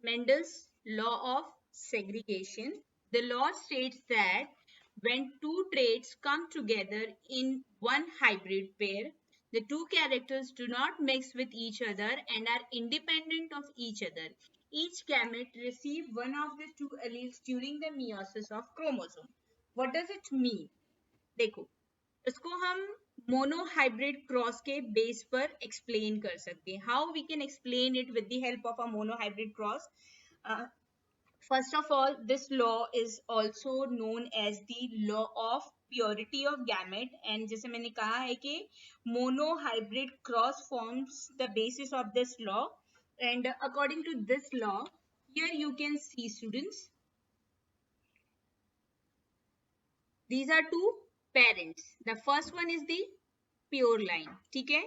Mendel's law of segregation. The law states that when two traits come together in one hybrid pair, the two characters do not mix with each other and are independent of each other. Each gamete receives one of the two alleles during the meiosis of chromosome. What does it mean? देखो, इसको हम monohybrid cross के base पर explain कर सकते हैं. How we can explain it with the help of a monohybrid cross? First of all, this law is also known as the law of purity of gamete, and जैसे मैंने कहा है कि monohybrid cross forms the basis of this law, and according to this law, here you can see, students, these are two parents. The first one is the pure line, ठीक है.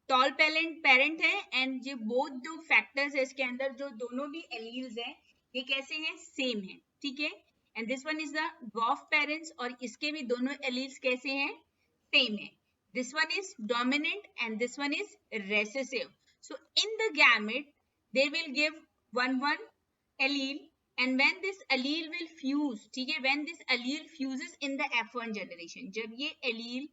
Toll parent है and ये both जो factors है इसके अंदर जो दोनों भी एलील्स हैं ये कैसे हैं? सेम है, ठीक है. And this one is the dwarf parents और इसके भी दोनों एलील्स कैसे हैं? सेम है. This one is dominant and this one is recessive. So in the gamete they will give one allele, and when this allele will fuse, ठीक है, when this allele fuses in the F1 generation, जब ये allele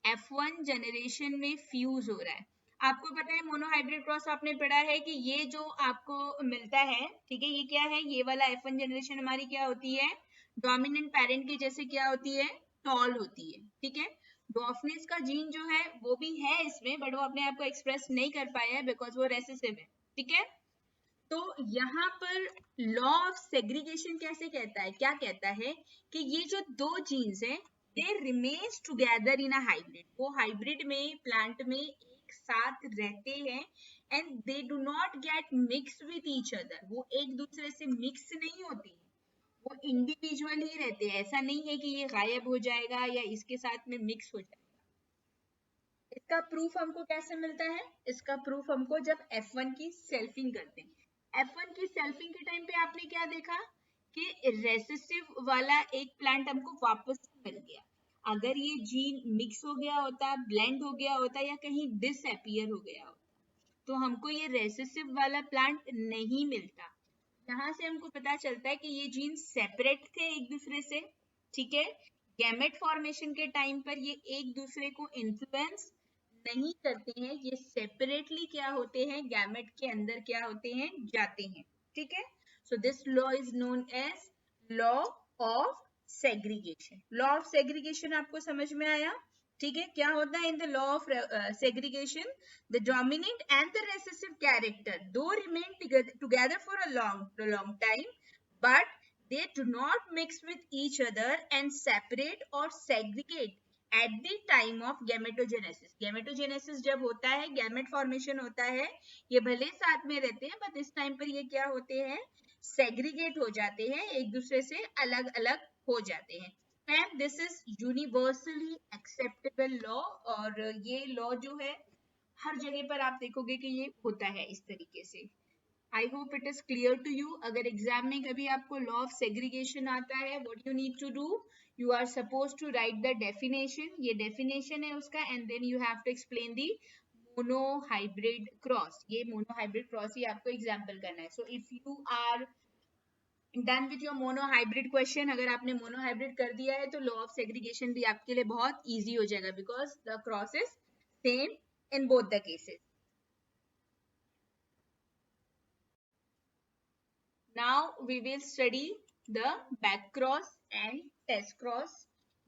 F1 generation में fuse हो रहा है. आपको पता है मोनोहाइब्रिड क्रॉस आपने पढ़ा है कि ये जो आपको मिलता है, ठीक है, ये क्या है? ये वाला F1 जनरेशन हमारी क्या होती है? डोमिनेंट पेरेंट की जैसे क्या होती है? टॉल होती है, ठीक है. डॉर्फनेस का जीन जो है वो भी है इसमें, बट वो अपने आप को एक्सप्रेस नहीं कर पाया है बिकॉज वो रेसेसिव है, ठीक है. तो यहाँ पर लॉ ऑफ सेग्रीगेशन कैसे कहता है? क्या कहता है कि ये जो दो जीन्स हैं they remains together in a hybrid. वो हाइब्रिड में प्लांट में एक साथ रहते हैं and they do not get mix with each other. वो एक दूसरे से मिक्स नहीं होती, वो इंडिविजुअल ही रहते हैं. ऐसा नहीं है कि ये गायब हो जाएगा या इसके साथ में मिक्स हो जाएगा. इसका प्रूफ हमको कैसे मिलता है? इसका प्रूफ हमको जब F1 की सेल्फिंग करते हैं. F1 की सेल्फिंग के टाइम पे आपने क्या देखा कि रेसेसिव वाला एक प्लांट हमको वापस मिल गया. अगर ये जीन मिक्स हो गया होता, ब्लेंड हो गया होता या कहीं डिसअपियर हो गया होता तो हमको ये रेसेसिव वाला प्लांट नहीं मिलता. यहाँ से हमको पता चलता है कि ये जीन सेपरेट थे एक दूसरे से, ठीक है. गैमेट फॉर्मेशन के टाइम पर ये एक दूसरे को इन्फ्लुएंस नहीं करते हैं, ये सेपरेटली क्या होते हैं? गैमेट के अंदर क्या होते हैं? जाते हैं, ठीक है. So this law is known as law of segregation. Law of segregation आपको समझ में आया? ठीक है. क्या होता है in the law of segregation? The dominant and the recessive character दो remain together for a long time, but they do not mix with each other and separate or segregate at the time of gametogenesis. Gametogenesis जब होता है, gamete formation होता है, ये भले साथ में रहते हैं बट इस टाइम पर ये क्या होते हैं? सेग्रीगेट हो जाते हैं, एक दूसरे से अलग अलग हो जाते हैं. And this is universally acceptable law, और ये लॉ जो है हर जगह पर आप देखोगे कि ये होता है इस तरीके से. I hope it is clear to you. अगर एग्जाम में कभी आपको लॉ ऑफ सेग्रीगेशन आता है, what you need to do, you are suppose to write the definition. ये डेफिनेशन है उसका, and then you have to explain the monohybrid cross. ये मोनोहाइब्रिड क्रॉस ही आपको एग्जाम्पल करना है. So if you are done with your monohybrid question, अगर आपने मोनोहाइब्रिड कर दिया है तो लॉ ऑफ सेग्रीगेशन भी आपके लिए बहुत ईजी हो जाएगा because the cross is same in both the cases. Now we will study the back cross and test cross.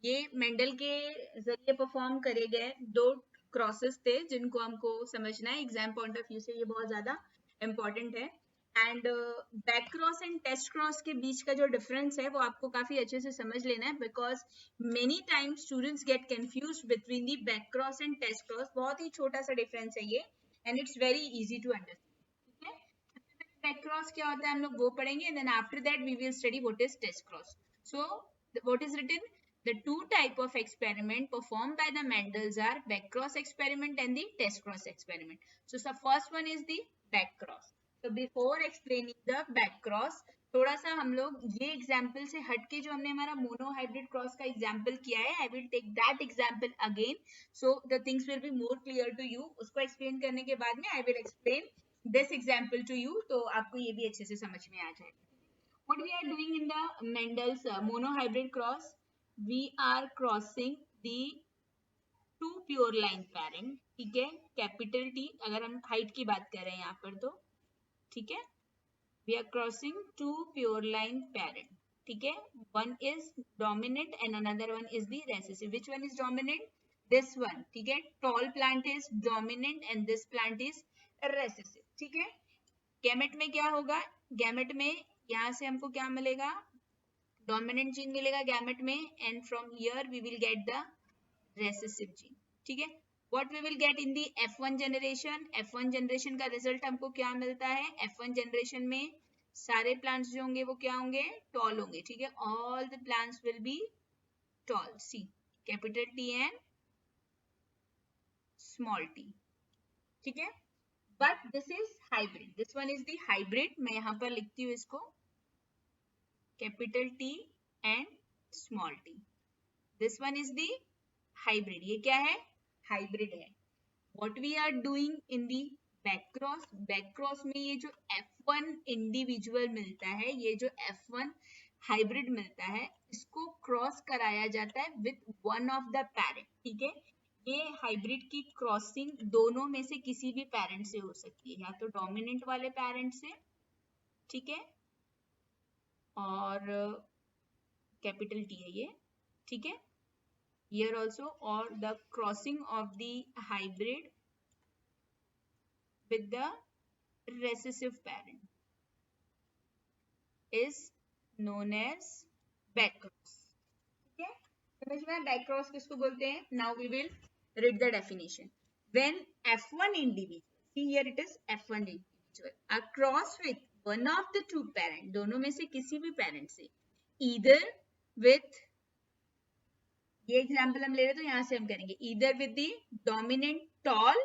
ये मेंडल के जरिए परफॉर्म करे गए दो क्रॉसेस थे जिनको हमको समझना है. एग्जाम पॉइंट ऑफ व्यू से ये बहुत ज्यादा इंपॉर्टेंट है. And back cross and test cross के बीच का जो डिफरेंस है वो आपको काफी अच्छे से समझ लेना है because many times students get confused between the back cross and test cross. बहुत ही छोटा सा डिफरेंस है ये and it's very easy to understand. Back cross क्या होता है हम लोग वो पढ़ेंगे, and then after that we will study what is test cross. So what is written? The two type of experiment performed by the Mendels are back cross experiment and the test cross experiment. So the first one is the back cross. So before explaining the back cross, थोड़ा सा हम लोग ये example से हटके जो हमने हमारा मोनोहाइब्रिड क्रॉस का एग्जाम्पल किया है, I will take that example again so the things will be more clear to you. उसको एक्सप्लेन करने के बाद में I will explain this example to you, तो आपको ये भी अच्छे से समझ में आ जाएगा. What we are doing in the Mendel's monohybrid cross, we are crossing the two pure line parent. ठीक है, कैपिटल T, अगर हम हाइट की बात कर रहे हैं यहाँ पर तो ठीक है, we are crossing two pure line parent. ठीक है, one is dominant and another one is the recessive. Which one is dominant? This one. ठीक है, tall plant is dominant and this plant is recessive. ठीक है, gamete में क्या होगा, gamete में यहाँ से हमको क्या मिलेगा, डोमिनेंट जीन मिलेगा गैमेट में, and from here we will get the recessive gene. ठीक है, what we will get in the F1 generation, F1 generation का रिजल्ट हमको क्या मिलता है, F1 जनरेशन में सारे प्लांट्स जो होंगे वो क्या होंगे, टॉल होंगे. ठीक है, all the plants will be tall. See, capital T and small t. ठीक है, but this is hybrid, this one is the hybrid. मैं यहाँ पर लिखती हूँ इसको capital T and small t. This one is the hybrid. ये क्या है, हाइब्रिड है. What we are doing in the back cross, back cross में ये जो F1 इंडिविजुअल मिलता है, ये जो F1 हाइब्रिड मिलता है, इसको क्रॉस कराया जाता है with one of the parent. ठीक है, ये हाइब्रिड की क्रॉसिंग दोनों में से किसी भी पेरेंट से हो सकती है, या तो डोमिनेंट वाले पेरेंट से, ठीक है, और कैपिटल T है ये. ठीक है, here also, or the crossing of the hybrid with the recessive parent is known as back cross. ठीक है, समझ में बैक क्रॉस किसको बोलते हैं. Now we will read the definition. When F1 individual, see here it is F1 individual, are crossed with one of the two parent, दोनों में से किसी भी parent से, either with, ये एग्जाम्पल हम ले रहे तो यहाँ से हम करेंगे, either with the dominant tall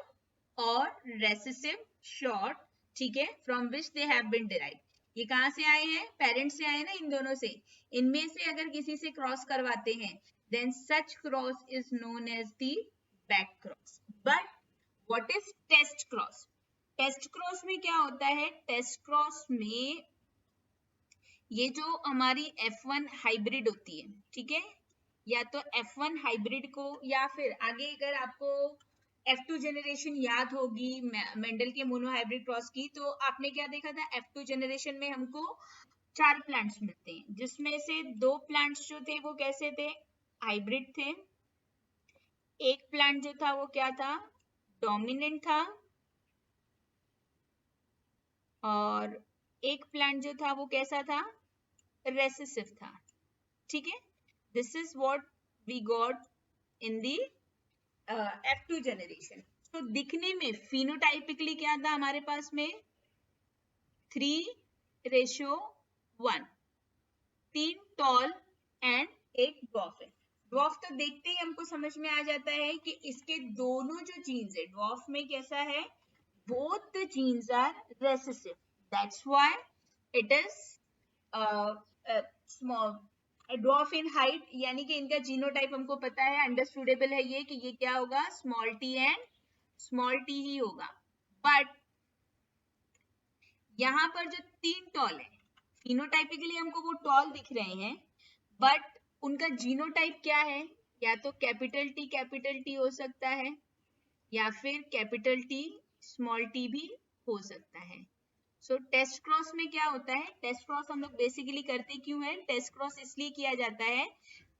और recessive short. ठीक है, from which they have been derived. ये कहाँ से आए हैं, पेरेंट से आए ना, इन दोनों से. इनमें से अगर किसी से क्रॉस करवाते हैं, then such cross is known as the back cross. But what is test cross? Test cross में क्या होता है, टेस्ट क्रॉस में ये जो हमारी F1 हाइब्रिड होती है, ठीक है, या तो F1 हाइब्रिड को, या फिर आगे अगर आपको F2 जनरेशन याद होगी मेंडल के मोनो हाइब्रिड क्रॉस की, तो आपने क्या देखा था, F2 जनरेशन में हमको 4 प्लांट्स मिलते हैं, जिसमें से 2 प्लांट्स जो थे वो कैसे थे, हाइब्रिड थे. एक प्लांट जो था वो क्या था, डोमिनेंट था, और एक प्लांट जो था वो कैसा था, रेसेसिव था. ठीक है, this is what we got in the F2 generation. तो दिखने में फिनोटाइपिकली क्या था हमारे पास में, 3:1, 3 टॉल एंड 1 ड्वार्फ है. ड्वार्फ तो देखते ही हमको समझ में आ जाता है कि इसके दोनों जो जीन्स है, ड्वार्फ में कैसा है, both the genes are recessive. That's why it is small. Dwarf in height, यानी कि इनका जीनोटाइप हमको पता है, अंडरस्टूडेबल है ये, कि ये क्या होगा, small t and small t ही होगा. बट यहाँ पर जो 3 टॉल है, फिनोटाइपिकली हमको वो टॉल दिख रहे हैं, बट उनका जीनोटाइप क्या है, या तो कैपिटल T हो सकता है, या फिर कैपिटल T स्मॉल t भी हो सकता है. सो टेस्ट क्रॉस में क्या होता है, टेस्ट क्रॉस हम लोग बेसिकली करते क्यों है, टेस्ट क्रॉस इसलिए किया जाता है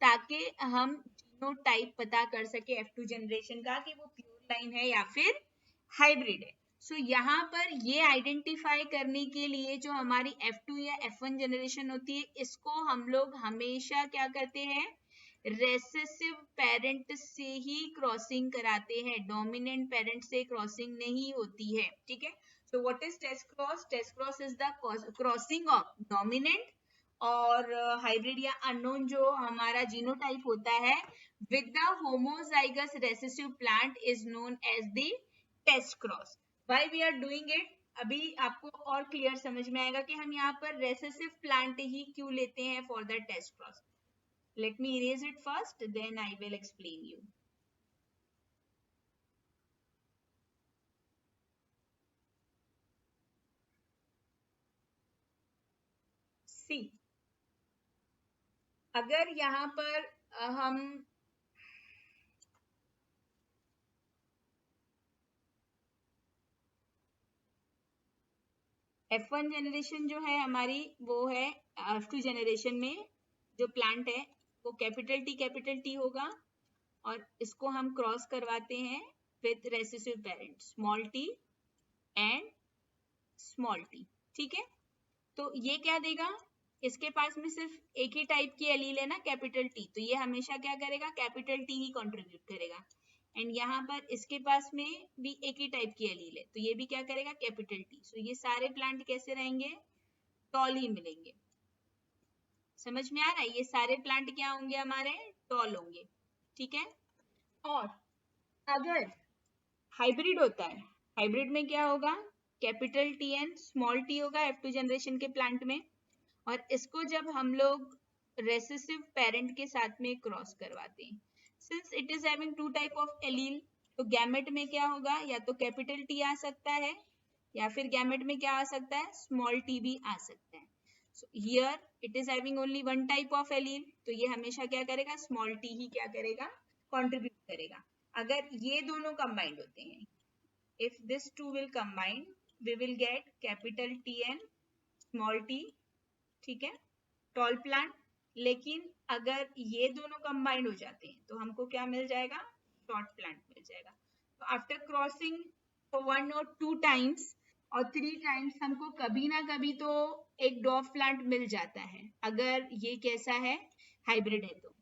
ताकि हम जीनोटाइप पता कर सके F2 जनरेशन का, कि वो प्योर लाइन है या फिर हाइब्रिड है. सो यहाँ पर ये आइडेंटिफाई करने के लिए जो हमारी F2 या F1 जनरेशन होती है, इसको हम लोग हमेशा क्या करते हैं, रेसेसिव पेरेंट से ही क्रॉसिंग कराते हैं, डोमिनेंट पेरेंट से क्रॉसिंग नहीं होती है. ठीक है, so what is test cross? Test cross is the crossing of dominant और हाइब्रिड या अननोन जो हमारा जीनोटाइप होता है with the homozygous recessive plant is known as the test cross. Why we are doing it? अभी आपको और clear समझ में आएगा कि हम यहाँ पर रेसेसिव प्लांट ही क्यों लेते हैं for the test cross. Let me erase it first, then I will explain you. सी अगर यहाँ पर हम F1 जनरेशन जो है हमारी वो है F2 जनरेशन में जो प्लांट है वो कैपिटल टी होगा और इसको हम क्रॉस करवाते हैं with recessive parent small T and small T, ठीक है। तो ये क्या देगा, इसके पास में सिर्फ एक ही टाइप की एलील है ना कैपिटल टी, तो ये हमेशा क्या करेगा कैपिटल टी ही कंट्रीब्यूट करेगा। एंड यहाँ पर इसके पास में भी एक ही टाइप की एलील है तो ये भी क्या करेगा कैपिटल टी। सो ये सारे प्लांट कैसे रहेंगे, टॉल ही मिलेंगे। समझ में आ रहा है, ये सारे प्लांट क्या होंगे हमारे टॉल होंगे, ठीक है। और अगर हाइब्रिड होता है, हाइब्रिड में क्या होगा capital T and small T होगा F2 जनरेशन के प्लांट में, और इसको जब हम लोग रेसेसिव पेरेंट के साथ में क्रॉस करवाते हैं, since it is having two type of allele, तो गैमेट में क्या होगा या तो कैपिटल टी आ सकता है या फिर गैमेट में क्या आ सकता है स्मॉल टी भी आ सकता है। So here it is having only one type of allele, तो ये हमेशा क्या करेगा स्मॉल टी ही क्या करेगा कंट्रीब्यूट करेगा। अगर ये दोनों कंबाइंड होते हैं, if this two will combine we will get capital T and small t, ठीक है, टॉल प्लांट। लेकिन अगर ये दोनों कंबाइंड हो जाते हैं तो हमको क्या मिल जाएगा शॉर्ट प्लांट मिल जाएगा। तो आफ्टर क्रॉसिंग 1 और 2 टाइम्स और 3 टाइम्स हमको कभी ना कभी तो एक डॉफ प्लांट मिल जाता है अगर ये कैसा है हाइब्रिड है तो।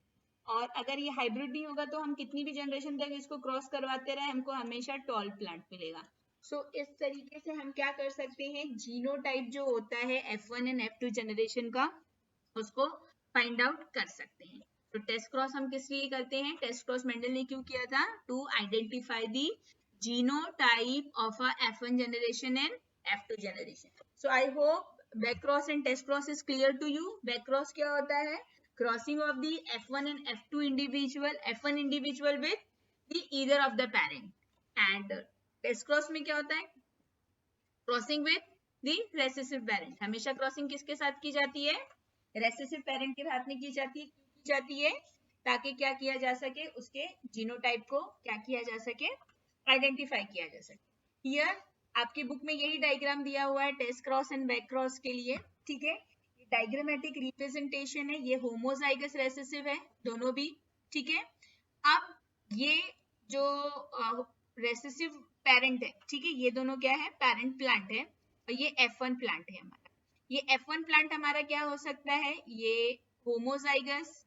और अगर ये हाइब्रिड नहीं होगा तो हम कितनी भी जनरेशन तक इसको क्रॉस करवाते रहे हमको हमेशा टॉल प्लांट मिलेगा। सो इस तरीके से हम क्या कर सकते हैं जीनोटाइप जो होता है F1 एंड F2 जनरेशन का उसको फाइंड आउट कर सकते हैं। तो टेस्ट क्रॉस हम किस लिए करते हैं, टेस्ट क्रॉस मेंडल ने क्यों किया था, to identify the genotype of a F1 generation and F2 generation. So I hope back cross and test cross is clear to you. Back cross क्या होता है, crossing of the F1 and F2 individual, F1 individual with the either of the parent, and test cross में क्या होता है crossing with the recessive parent। हमेशा crossing किसके साथ की जाती है, recessive parent के साथ में की जाती है, क्यों की जाती है, ताकि क्या किया जा सके उसके जीनोटाइप को क्या किया जा सके आइडेंटिफाई किया जा सके। हियर आपकी बुक में यही डायग्राम दिया हुआ है test cross and back cross के लिए, ठीक है। डायग्रामेटिक रिप्रेजेंटेशन है, ये होमोजाइगस रेसेसिव है दोनों भी, ठीक है। अब ये जो रेसेसिव पेरेंट है, ठीक है, ये दोनों क्या है पेरेंट प्लांट है और ये F1 प्लांट है हमारा। ये F1 प्लांट हमारा क्या हो सकता है, ये होमोजाइगस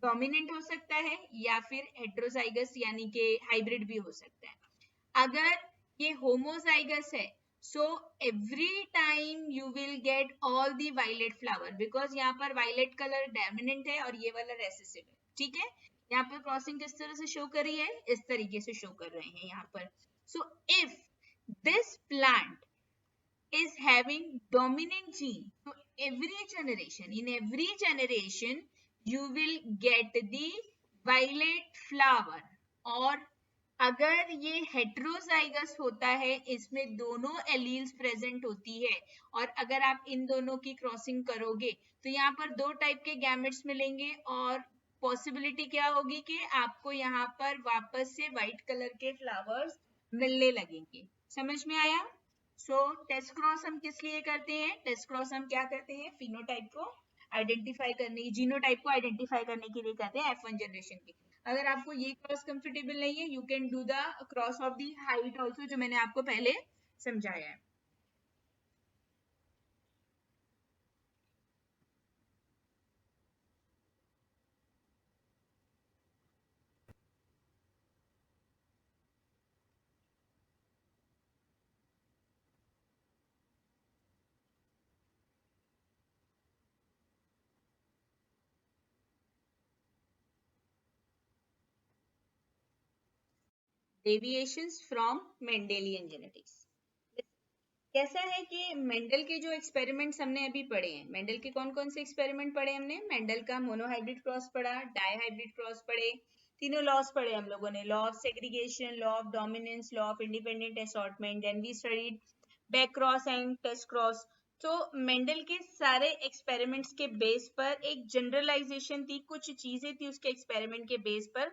डोमिनेंट हो सकता है या फिर हेट्रोजाइगस यानी कि हाइब्रिड भी हो सकता है। अगर ये होमोजाइगस है so every time you will get all the violet flower because यहाँ पर violet color dominant है और ये वाला recessive है, ठीक है। यहाँ पर क्रॉसिंग किस तरह से शो कर रही है, इस तरीके से शो कर रहे हैं यहाँ पर। so if this plant is having dominant gene, so in every generation you will get the violet flower। और अगर ये हेट्रोजाइगस होता है, इसमें दोनों एलील्स प्रेजेंट होती है और अगर आप इन दोनों की क्रॉसिंग करोगे तो यहाँ पर 2 टाइप के गैमेट्स मिलेंगे और पॉसिबिलिटी क्या होगी कि आपको यहाँ पर वापस से व्हाइट कलर के फ्लावर्स मिलने लगेंगे। समझ में आया। सो टेस्ट क्रॉस हम किस लिए करते हैं, टेस्ट क्रॉस हम क्या करते हैं फिनोटाइप को आइडेंटिफाई करने, जीनोटाइप को आइडेंटिफाई करने के लिए करते हैं F1 जनरेशन के। अगर आपको ये क्रॉस कंफर्टेबल नहीं है you can do the cross of the height also, जो मैंने आपको पहले समझाया है। Deviations from Mendelian genetics. कैसा है कि मेंडल के जो एक्सपेरिमेंट्स हमने अभी पढ़े हैं, मेंडल के कौन कौन से एक्सपेरिमेंट पढ़े हमने, मेंडल का मोनोहाइब्रिड क्रॉस पढ़ा, डाईहाइब्रिड क्रॉस पढ़े, तीनों लॉस पढ़े हम लोगों ने, law of segregation, law of dominance, law of independent assortment, then we studied back cross and test cross. तो मेंडल के सारे एक्सपेरिमेंट्स के बेस पर एक जनरलाइजेशन थी, कुछ चीजें थी उसके एक्सपेरिमेंट के बेस पर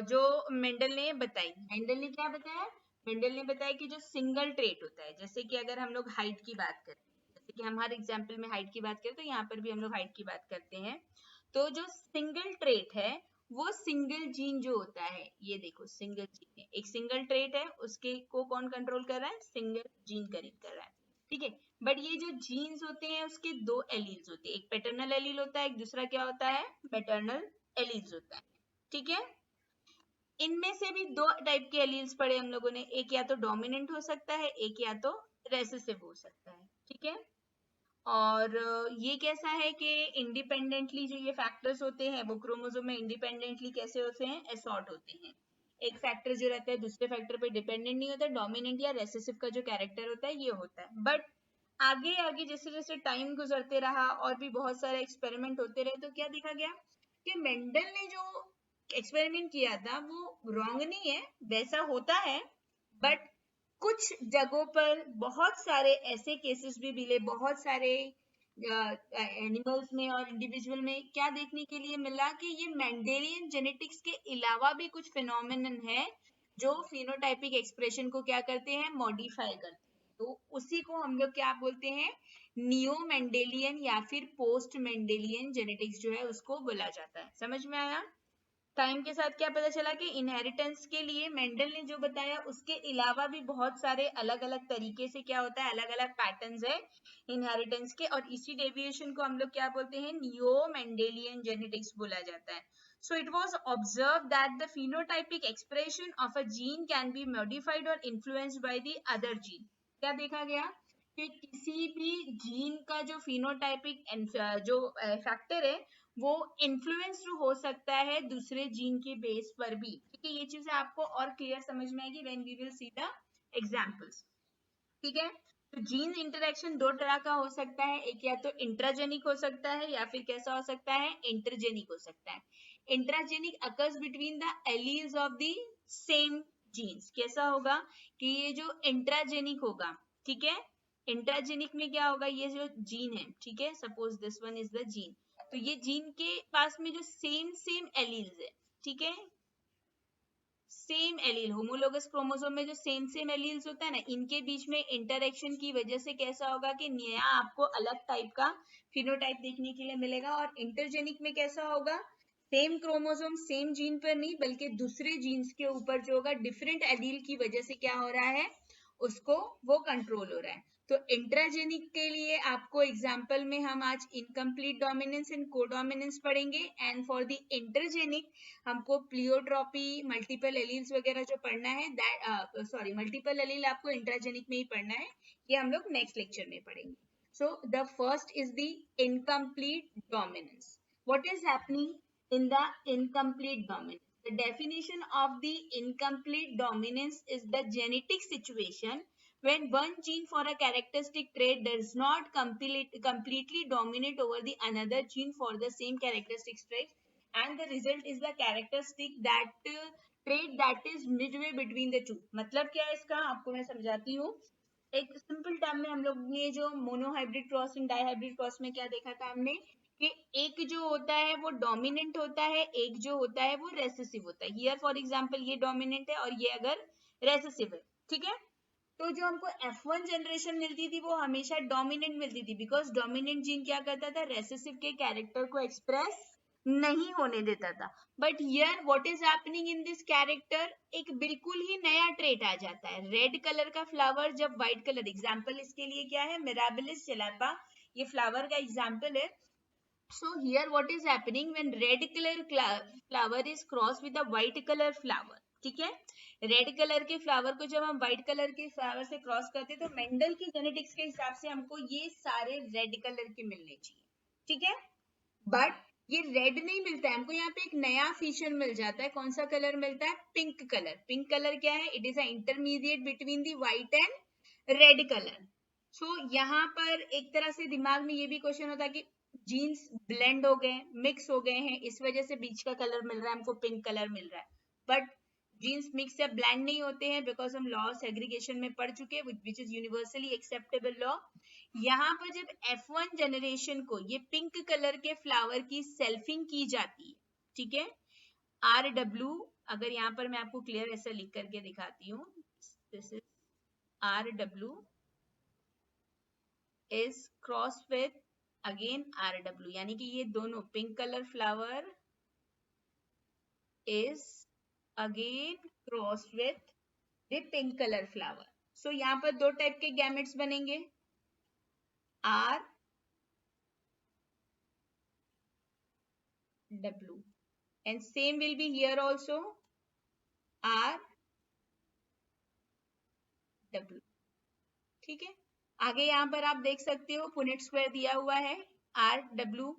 जो मेंडल ने बताई। मेंडल ने क्या बताया? मेंडल ने बताया कि जो सिंगल ट्रेट होता है, जैसे कि अगर हम लोग हाइट की बात करें, जैसे कि हम हर एग्जाम्पल में हाइट की बात करें, तो यहाँ पर भी हम लोग हाइट की बात करते हैं। तो जो सिंगल ट्रेट है वो सिंगल जीन जो होता है, ये देखो सिंगल जीन है, एक सिंगल ट्रेट है, उसके को कौन कंट्रोल कर रहा है? सिंगल जीन करेक्ट कर रहा है, ठीक है। बट ये जो जीन्स होते हैं उसके दो एलील्स होते हैं, एक पैटर्नल एलील होता है, एक दूसरा क्या होता है? मैटरनल एलील्स होता है, ठीक है। इनमें से भी दो टाइप के एलील्स पढ़े हम लोगों ने, एक या तो डोमिनेंट हो सकता है, एक या तो रेसेसिव हो सकता है, ठीक है। और ये कैसा है कि इंडिपेंडेंटली जो ये फैक्टर्स होते हैं वो क्रोमोसोम में इंडिपेंडेंटली कैसे होते हैं? असॉर्ट होते हैं। एक फैक्टर जो रहता है दूसरे फैक्टर पे डिपेंडेंट नहीं होता, डोमिनेंट या रेसेसिव का जो कैरेक्टर होता है ये होता है। बट आगे आगे जैसे जैसे टाइम गुजरते रहा और भी बहुत सारे एक्सपेरिमेंट होते रहे, तो क्या देखा गया कि मेंडल ने जो एक्सपेरिमेंट किया था वो रॉन्ग नहीं है, वैसा होता है। बट कुछ जगहों पर बहुत सारे ऐसे केसेस भी मिले, बहुत सारे एनिमल्स में और इंडिविजुअल में क्या देखने के लिए मिला कि ये मेंडेलियन जेनेटिक्स के अलावा भी कुछ फिनोमिनन है जो फिनोटाइपिक एक्सप्रेशन को क्या करते हैं? मॉडिफाई करते हैं। तो उसी को हम लोग क्या बोलते हैं? नियो मेंडेलियन या फिर पोस्ट मेंडेलियन जेनेटिक्स जो है उसको बोला जाता है। समझ में आया? टाइम के साथ क्या पता चला कि इनहेरिटेंस के लिए मेंडल ने जो बताया उसके अलावा भी बहुत सारे अलग अलग तरीके से क्या होता है, अलग अलग पैटर्न्स है इनहेरिटेंस के, और इसी डेविएशन को हम लोग क्या बोलते हैं? नियो मेंडेलियन जेनेटिक्स बोला जाता है। So it was observed that the phenotypic expression of a gene can be modified or influenced by the other gene. क्या देखा गया कि किसी भी जीन का जो फिनोटाइपिक जो फैक्टर है वो इन्फ्लुएंस हो सकता है दूसरे जीन के बेस पर भी, ठीक है। ये चीजें आपको और क्लियर समझ में आएगी when we will see the examples, ठीक है। तो जीन इंटरेक्शन दो तरह का हो सकता है, एक या तो इंट्राजेनिक हो सकता है या फिर कैसा हो सकता है? इंटरजेनिक हो सकता है। Intragenic occurs between the alleles of the same genes. कैसा होगा कि ये जो इंट्राजेनिक होगा, ठीक है, इंट्राजेनिक में क्या होगा? ये जो जीन है, ठीक है, suppose this one is the gene, तो ये जीन के पास में जो सेम सेम एलील्स है, ठीक है, सेम एलील, होमोलोगस क्रोमोसोम में जो सेम सेम एलील्स होता है ना, इनके बीच में इंटरेक्शन की वजह से कैसा होगा कि नया आपको अलग टाइप का फिनोटाइप देखने के लिए मिलेगा। और इंटरजेनिक में कैसा होगा? सेम क्रोमोसोम सेम जीन पर नहीं बल्कि दूसरे जीन्स के ऊपर जो होगा डिफरेंट एलील की वजह से क्या हो रहा है? उसको वो कंट्रोल हो रहा है। तो इंट्राजेनिक के लिए आपको एग्जाम्पल में हम आज इनकम्प्लीट डोमिनेंस एंड कोडोमिनेंस पढ़ेंगे, एंड फॉर द इंटरजेनिक हमको प्लियोट्रॉपी, मल्टीपल एलील्स वगैरह जो पढ़ना है, दैट सॉरी मल्टीपल एलील आपको इंट्राजेनिक में ही पढ़ना है, ये हम लोग नेक्स्ट लेक्चर में पढ़ेंगे। So the first is the incomplete dominance. What is happening in the incomplete dominance? The definition of the incomplete dominance is the genetic situation when one gene for a characteristic trait does not completely dominate over the another gene for the same characteristic trait, and the result is the characteristic that trait that is midway between the two. मतलब क्या है इसका? आपको मैं समझाती हूँ। एक simple term में हम लोग ने जो monohybrid cross and dihybrid cross में क्या देखा था हमने कि एक जो होता है वो डोमिनेंट होता है, एक जो होता है वो रेसेसिव होता है। हियर फॉर एग्जांपल ये डोमिनेंट है और ये अगर रेसेसिव है, ठीक है। तो जो हमको F1 जनरेशन मिलती थी वो हमेशा डोमिनेंट मिलती थी, बिकॉज डोमिनेंट जीन क्या करता था? रेसेसिव के कैरेक्टर को एक्सप्रेस नहीं होने देता था। But here what is happening in this character? एक बिल्कुल ही नया ट्रेट आ जाता है। रेड कलर का फ्लावर जब व्हाइट कलर, एग्जांपल इसके लिए क्या है? मिराबिलिस चैलापा, ये फ्लावर का एग्जांपल है। So here what is happening when red color flower is crossed with a white color flower, ठीक है। रेड कलर के फ्लावर को जब हम व्हाइट कलर के फ्लावर से क्रॉस करते हैं तो मेंडल की जेनेटिक्स के हिसाब से हमको ये सारे रेड कलर के मिलने चाहिए, ठीक है। बट ये रेड नहीं मिलता है हमको, यहाँ पे एक नया फीचर मिल जाता है। कौन सा कलर मिलता है? Pink colour. पिंक कलर क्या है? It is a intermediate between the white and red colour. So यहाँ पर एक तरह से दिमाग में ये भी क्वेश्चन होता है कि जीन्स ब्लेंड हो गए, मिक्स हो गए हैं, इस वजह से बीच का कलर मिल रहा है हमको, पिंक कलर मिल रहा है। बट जीन्स मिक्स या ब्लेंड नहीं होते हैं बिकॉज हम लॉ सेग्रीगेशन में पढ़ चुके हैं which is universally acceptable law. यहाँ पर जब F1 जनरेशन को ये पिंक कलर के फ्लावर की सेल्फिंग की जाती है, ठीक है, RW, अगर यहाँ पर मैं आपको क्लियर ऐसा लिख करके दिखाती हूँ, this is RW is crossed with again RW, यानी कि ये दोनों pink colour flower is again crossed with the pink color flower. So यहाँ पर दो टाइप के गैमेट्स बनेंगे, R W, and same will be here also, R W, ठीक है। आगे यहाँ पर आप देख सकते हो पुनेट स्क्वायर दिया हुआ है, R W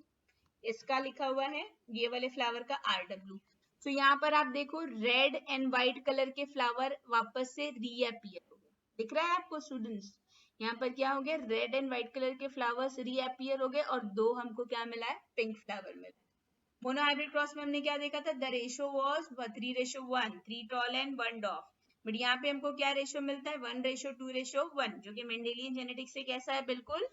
इसका लिखा हुआ है, ये वाले फ्लावर का R W। तो यहाँ पर आप देखो रेड एंड व्हाइट कलर के फ्लावर वापस से रीअपियर हो गए, दिख रहा है आपको स्टूडेंट्स? यहाँ पर क्या हो गया, रेड एंड व्हाइट कलर के फ्लावर्स रीअपियर हो गए और दो हमको क्या मिला है, पिंक फ्लावर मिला। मोनोहाइब्रिड क्रॉस में हमने क्या देखा था, the ratio was 3:1, 3 tall and 1 डॉफ, but यहाँ पे हमको क्या रेशो मिलता है, 1:2:1, जो कि मेंडेलियन जेनेटिक्स से कैसा है, बिल्कुल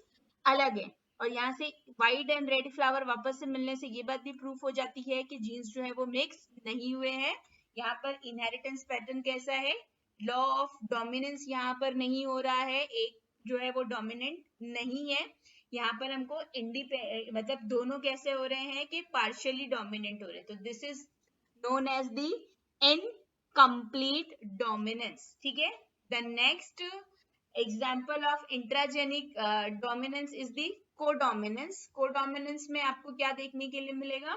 अलग है। और यहाँ से व्हाइट एंड रेड फ्लावर वापस से मिलने से ये बात भी प्रूफ हो जाती है कि जीन्स जो है वो मिक्स नहीं हुए हैं। यहाँ पर इनहेरिटेंस पैटर्न कैसा है, लॉ ऑफ डोमिनेंस यहाँ पर नहीं हो रहा है, एक जो है वो डोमिनेंट नहीं है। यहाँ पर हमको मतलब दोनों कैसे हो रहे हैं कि पार्शियली डोमिनेंट हो रहे हैं, तो this is known as the incomplete dominance, ठीक है। The next example of intragenic dominance is the codominance. Codominance में आपको क्या देखने के लिए मिलेगा,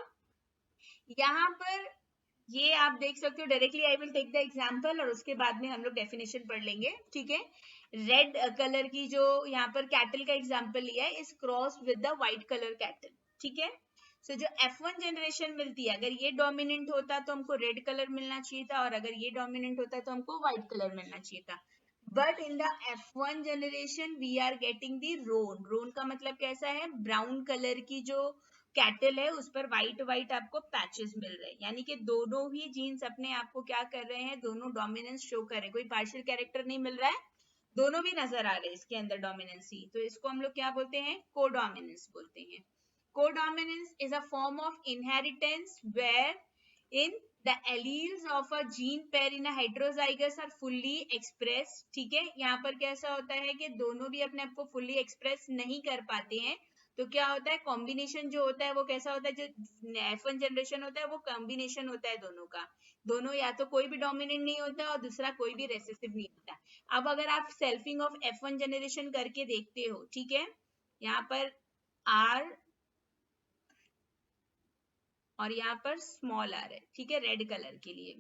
यहाँ पर ये आप देख सकते हो, directly I will take the example और उसके बाद में हम लोग डेफिनेशन पढ़ लेंगे, ठीक है। रेड कलर की जो यहाँ पर कैटल का एग्जांपल लिया है, इस cross with the white colour cattle, ठीक है। सो जो F1 जनरेशन मिलती है, अगर ये डोमिनेंट होता तो हमको रेड कलर मिलना चाहिए था, और अगर ये डोमिनेंट होता तो हमको व्हाइट कलर मिलना चाहिए था। But in the F1 generation we are getting the roan. Roan का मतलब कैसा है, ब्राउन कलर की जो कैटल है उस पर व्हाइट व्हाइट आपको पैचेस मिल रहे हैं, यानी कि दोनों ही जीन्स अपने आप को क्या कर रहे हैं, दोनों डोमिनेंस शो कर रहे हैं, कोई पार्शियल कैरेक्टर नहीं मिल रहा है, दोनों भी नजर आ रहे हैं इसके अंदर डोमिनेंसी। तो इसको हम लोग क्या बोलते हैं, कोडोमिनेंस बोलते हैं। Codominance is a form of inheritance where in the alleles of a gene pair in a heterozygous are fully expressed, ठीक है। यहाँ पर कैसा होता है कि दोनों भी अपने आप को fully express नहीं कर पाते हैं, तो क्या होता है, कॉम्बिनेशन जो होता है वो कैसा होता है, जो F1 जनरेशन होता है वो कॉम्बिनेशन होता है दोनों का, दोनों या तो कोई भी डोमिनेंट नहीं होता और दूसरा कोई भी रेसेसिव नहीं होता। अब अगर आप सेल्फिंग ऑफ F1 जनरेशन करके देखते हो, ठीक है, यहाँ पर R और यहाँ पर स्मॉल r है, ठीक है, रेड कलर के लिए।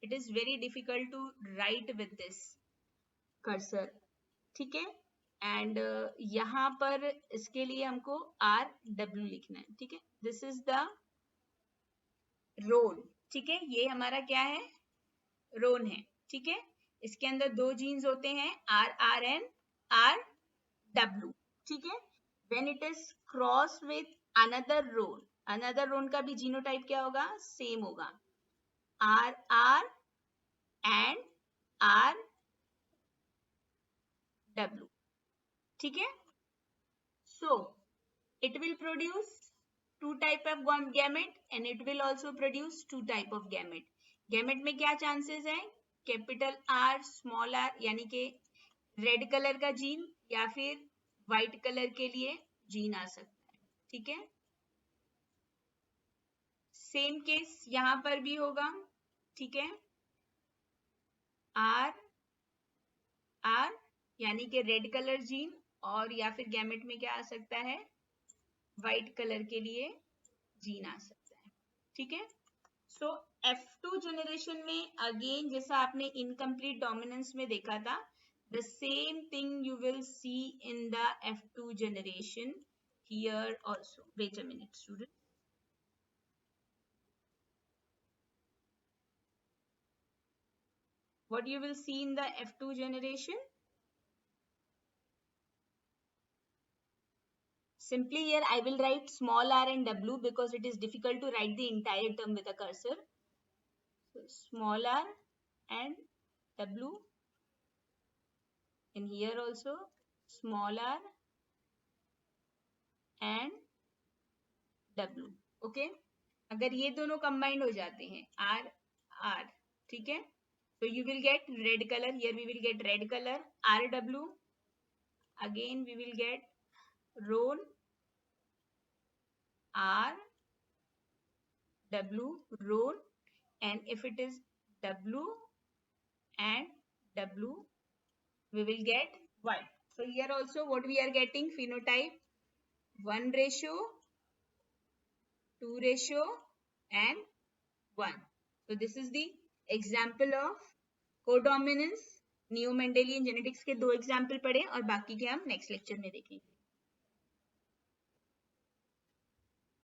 It is very difficult to write with this cursor, ठीक है। एंड यहाँ पर इसके लिए हमको RW लिखना है, ठीक है। दिस इज द रोन, ठीक है, ये हमारा क्या है, रोन है, ठीक है। इसके अंदर दो जीन्स होते हैं, RR एंड RW, ठीक है। When it is cross with another roan, another roan का भी जीनोटाइप क्या होगा, सेम होगा, RR एंड RW, ठीक है। So it will produce two type of gamete and it will also produce two type of gamete. Gamete में क्या chances है, कैपिटल R स्मॉल r, यानी कि रेड कलर का जीन या फिर व्हाइट कलर के लिए जीन आ सकता है, ठीक है। सेम केस यहाँ पर भी होगा, ठीक है, R R यानी कि रेड कलर जीन, और या फिर गैमेट में क्या आ सकता है, व्हाइट कलर के लिए जीन आ सकता है, ठीक है। सो F2 जनरेशन में अगेन जैसा आपने इनकम्प्लीट डोमिनेंस में देखा था, the same thing you will see in the F2 generation here also. Wait a minute student, what you will see in the F2 generation, simply here I will write small r and W because it is difficult to write the entire term with a cursor. So small r and W. In here also small r and W. Okay. अगर ये दोनों combined हो जाते हैं R R, ठीक है, so you will get red color. Here we will get red color RW. Again we will get roll R W roll, and if it is W and W, we will get white. So here also what we are getting, phenotype 1:2 and 1. So this is the example of codominance. New Mendelian genetics के 2 example पढ़े और बाकी के हम next lecture में देखेंगे.